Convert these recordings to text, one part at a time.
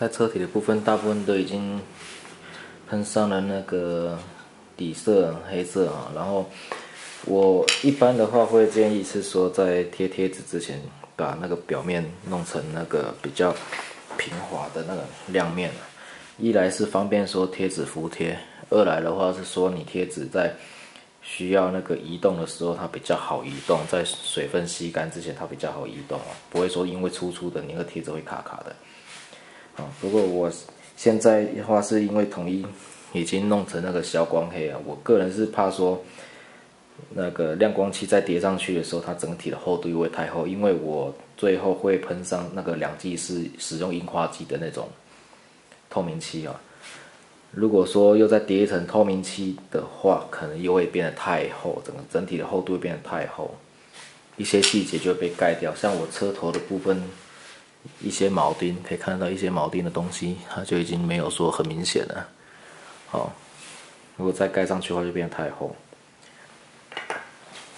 在车体的部分，大部分都已经喷上了那个底色黑色啊。然后我一般的话会建议是说，在贴贴纸之前，把那个表面弄成那个比较平滑的那个亮面。一来是方便说贴纸服贴，二来的话是说你贴纸在需要那个移动的时候，它比较好移动，在水分吸干之前，它比较好移动啊，不会说因为粗粗的，你那个贴纸会卡卡的。不过我现在的话是因为统一已经弄成那个消光黑啊，我个人是怕说那个亮光漆再叠上去的时候，它整体的厚度会太厚，因为我最后会喷上那个两剂是使用樱花剂的那种透明漆啊。如果说又再叠一层透明漆的话，可能又会变得太厚，整体的厚度会变得太厚，一些细节就会被盖掉。像我车头的部分，一些铆钉可以看到一些铆钉的东西，它就已经没有说很明显了。好，如果再盖上去的话，就变得太厚。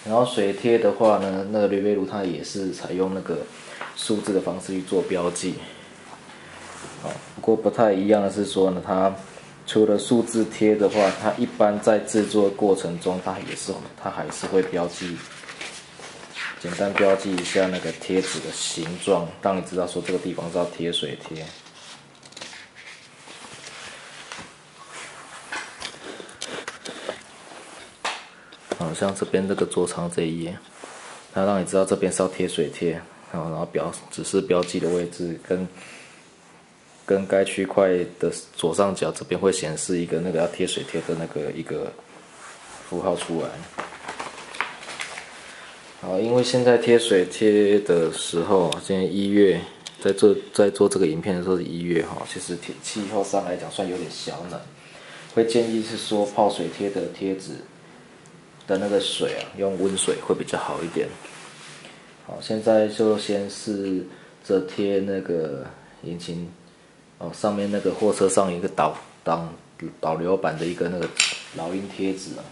然后水贴的话呢，那个铝贝卢它也是采用那个数字的方式去做标记。不过不太一样的是说呢，它除了数字贴的话，它一般在制作过程中，它还是会标记，简单标记一下那个贴纸的形状，让你知道说这个地方是要贴水贴。像这边这个座舱这一页，它让你知道这边是要贴水贴，然后指示标记的位置跟该区块的左上角这边会显示一个那个要贴水贴的那个一个符号出来。好，因为现在贴水贴的时候，现在1月在做这个影片的时候是1月哈，其实气候上来讲算有点小冷，会建议是说泡水贴的贴纸的那个水啊，用温水会比较好一点。好，现在就先试着贴那个引擎上面那个货车上有一个导流板的一个那个老鹰贴纸啊。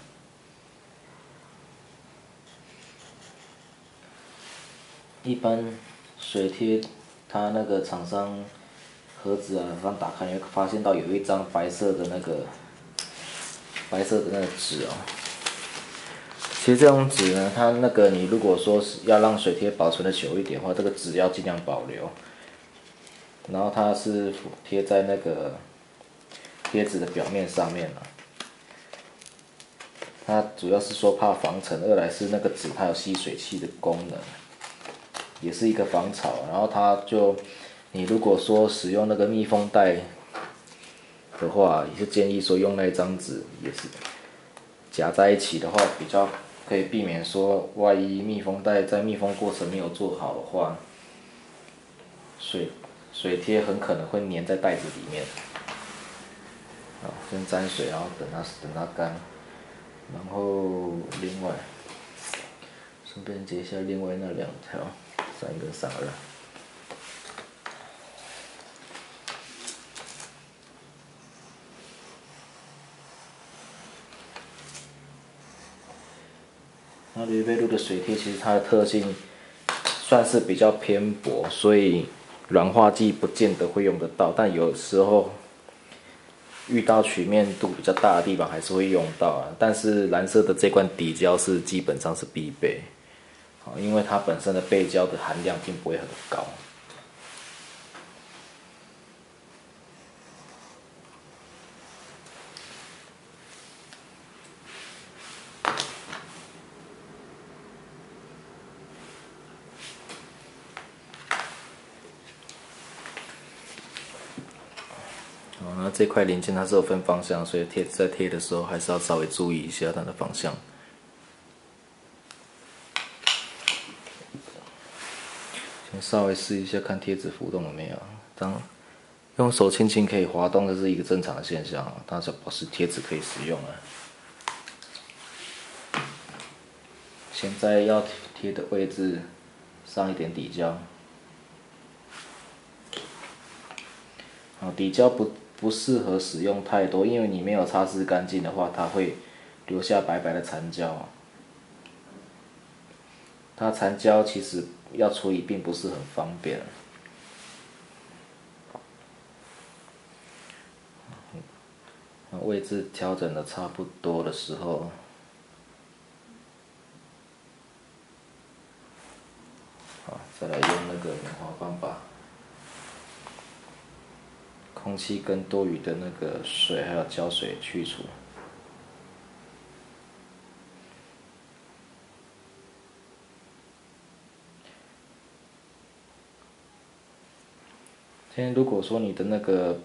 一般水贴它那个厂商盒子啊，刚打开你会发现到有一张白色的那个纸哦。其实这种纸呢，它那个你如果说是要让水贴保存的久一点的话，这个纸要尽量保留。然后它是贴在那个贴纸的表面上面了。它主要是说怕防尘，二来是那个纸它有吸水器的功能，也是一个防潮。然后你如果说使用那个密封袋的话，也是建议说用那张纸也是夹在一起的话，比较可以避免说万一密封袋在密封过程没有做好的话，水贴很可能会粘在袋子里面。好，先沾水，然后等它干。然后另外顺便接一下另外那2条，3跟32。那铝贝露的水贴其实它的特性算是比较偏薄，所以软化剂不见得会用得到，但有时候遇到曲面度比较大的地方还是会用到啊。但是蓝色的这罐底胶是基本上是必备，因为它本身的背胶的含量并不会很高。那这块零件它是有分方向，所以在贴的时候还是要稍微注意一下它的方向。先稍微试一下看贴纸浮动了没有。当用手轻轻可以滑动，这是一个正常的现象，它就表示贴纸可以使用了。现在要贴的位置上一点底胶。底胶不适合使用太多，因为你没有擦拭干净的话，它会留下白白的残胶。它残胶其实要处理并不是很方便。位置调整的差不多的时候，好，再来用那个棉花棒把空气跟多余的那个水还有胶水去除。今天如果说你的那个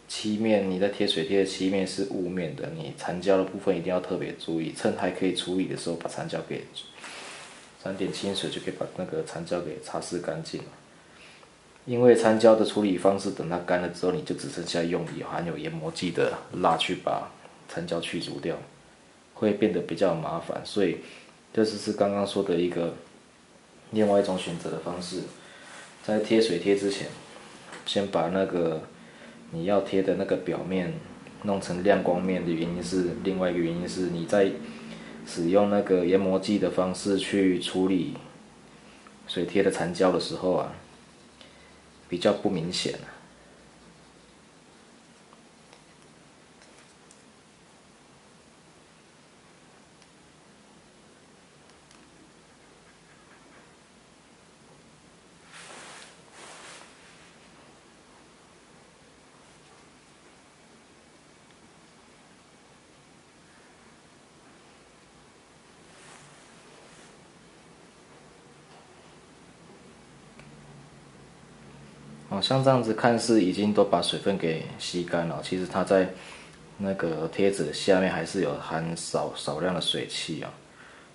漆面，你在贴水贴的漆面是雾面的，你残胶的部分一定要特别注意，趁还可以处理的时候，把残胶给沾点清水就可以把那个残胶给擦拭干净了。因为残胶的处理方式，等它干了之后，你就只剩下用含有研磨剂的蜡去把残胶去除掉，会变得比较麻烦。所以这就是刚刚说的一个另外一种选择的方式，在贴水贴之前。先把那个你要贴的那个表面弄成亮光面的原因是，另外一个原因是你在使用那个研磨剂的方式去处理水贴的残胶的时候啊，比较不明显。像这样子看似已经都把水分给吸干了，其实它在那个贴纸下面还是有含少量的水汽啊。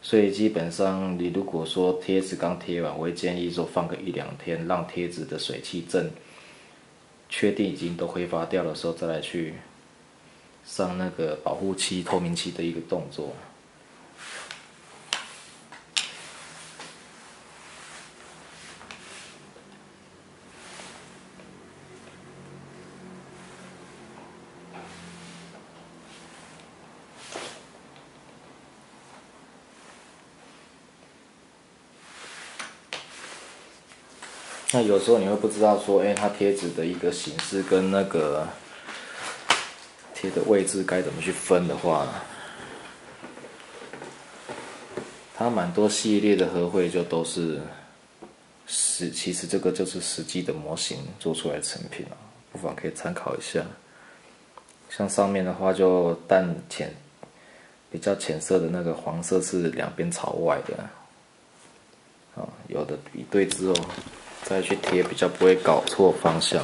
所以基本上你如果说贴纸刚贴完，我会建议说放个1-2天，让贴纸的水汽正确定已经都挥发掉的时候，再来去上那个保护漆、透明漆的一个动作。那有时候你会不知道说，它贴纸的一个形式跟那个贴的位置该怎么去分的话，它蛮多系列的合绘就都是其实这个就是实际的模型做出来的成品啊，不妨可以参考一下。像上面的话就比较浅色的那个黄色是两边朝外的，有的比对之后再去贴，比较不会搞错方向。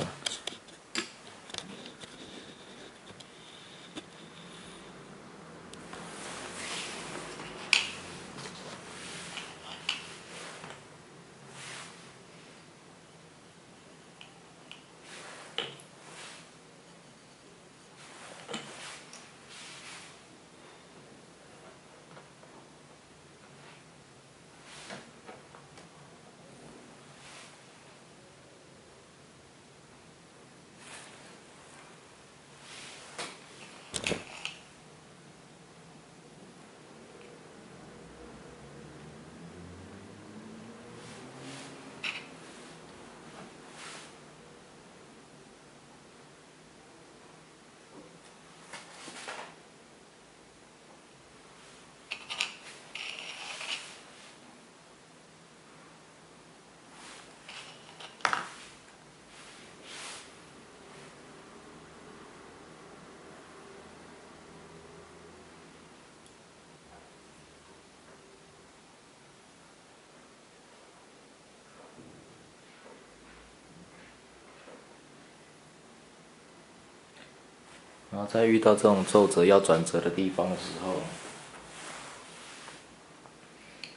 然后在遇到这种皱褶要转折的地方的时候，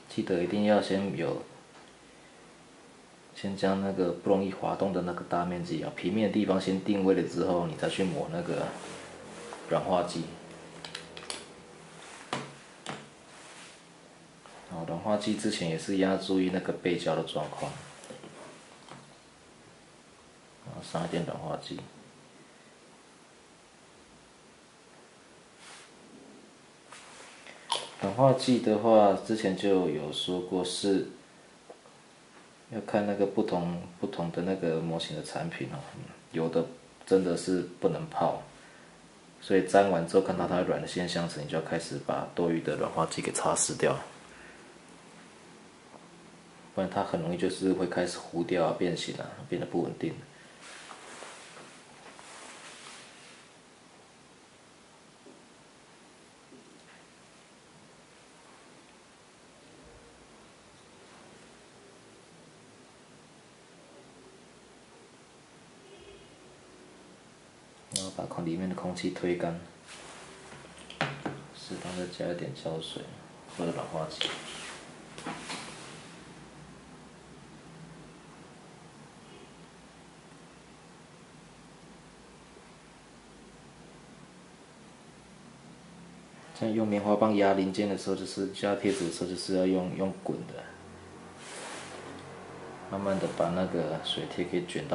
记得一定要先将那个不容易滑动的那个大面积平面的地方先定位了之后，你再去抹那个软化剂。软化剂之前也是要注意那个背胶的状况，上一点软化剂。软化剂的话，之前就有说过是要看那个不同的那个模型的产品有的真的是不能泡，所以粘完之后看到它软的现象时，你就要开始把多余的软化剂给擦拭掉，不然它很容易就是会开始糊掉啊、变形啊，变得不稳定。然后把里面的空气推干，适当的加一点胶水或者软化剂。像用棉花棒压零件的时候，就是加贴纸的时候，就是要用滚的，慢慢的把那个水贴可以卷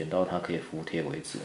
到它可以服帖为止。